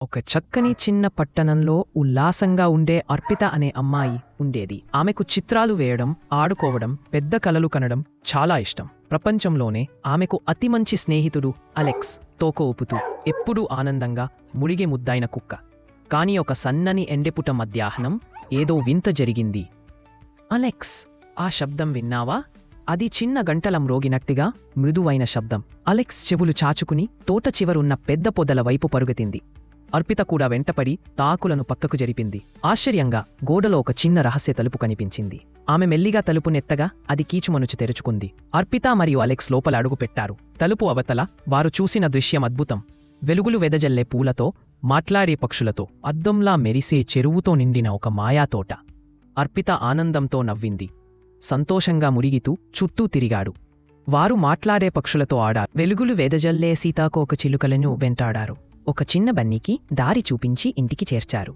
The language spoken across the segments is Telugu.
ఒక చక్కని చిన్న పట్టణంలో ఉల్లాసంగా ఉండే అర్పిత అనే అమ్మాయి ఉండేది. ఆమెకు చిత్రాలు వేయడం, ఆడుకోవడం, పెద్ద కలలు కనడం చాలా ఇష్టం. ప్రపంచంలోనే ఆమెకు అతి మంచి స్నేహితుడు అలెక్స్. తోక ఊపుతూ ఎప్పుడూ ఆనందంగా ముడిగే ముద్దైన కుక్క. కాని ఒక సన్నని ఎండెపుట మధ్యాహ్నం ఏదో వింత జరిగింది. అలెక్స్, ఆ శబ్దం విన్నావా? అది చిన్న గంటల మ్రోగినట్టుగా మృదువైన శబ్దం. అలెక్స్ చెవులు చాచుకుని తోట చివరున్న పెద్ద పొదల వైపు పరుగెత్తింది. అర్పిత కూడా వెంటపడి తాకులను పక్కకు జరిపింది. ఆశ్చర్యంగా గోడలో ఒక చిన్న రహస్య తలుపు కనిపించింది. ఆమె మెల్లిగా తలుపు నెత్తగా అది కీచుమనుచు తెరుచుకుంది. అర్పిత మరియు అలెక్స్ లోపల అడుగు పెట్టారు. తలుపు అవతల వారు చూసిన దృశ్యం అద్భుతం. వెలుగులు వెదజల్లే పూలతో, మాట్లాడే పక్షులతో, అద్దంలా మెరిసే చెరువుతో నిండిన ఒక మాయాతోట. అర్పిత ఆనందంతో నవ్వింది. సంతోషంగా మురిగితూ చుట్టూ తిరిగాడు. వారు మాట్లాడే పక్షులతో ఆడారు. వెలుగులు వెదజల్లే సీతాకోక చిలుకలను వెంటాడారు. ఒక చిన్న బన్నీకి దారి చూపించి ఇంటికి చేర్చారు.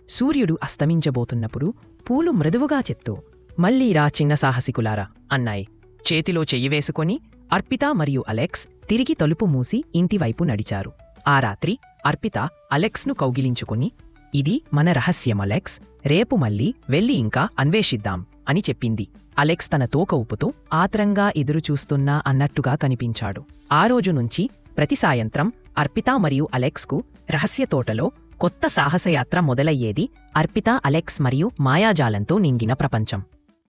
సూర్యుడు అస్తమించబోతున్నప్పుడు పూలు మృదువుగా చెప్తూ, "మళ్ళీ రా చిన్న సాహసికులారా" అన్నాయి. చేతిలో చెయ్యి వేసుకొని అర్పిత మరియు అలెక్స్ తిరిగి తలుపు మూసి ఇంటివైపు నడిచారు. ఆ రాత్రి అర్పిత అలెక్స్ను కౌగిలించుకుని, "ఇది మన రహస్యం అలెక్స్, రేపు మళ్ళీ వెళ్ళి ఇంకా అన్వేషిద్దాం" అని చెప్పింది. అలెక్స్ తన తోక ఊపుతూ ఆత్రంగా ఎదురుచూస్తున్నా అన్నట్టుగా కనిపించాడు. ఆ రోజు నుంచి ప్రతి సాయంత్రం అర్పిత మరియు అలెక్స్కు రహస్య తోటలో కొత్త సాహసయాత్ర మొదలయ్యేది. అర్పిత, అలెక్స్ మరియు మాయాజాలంతో నిండిన ప్రపంచం.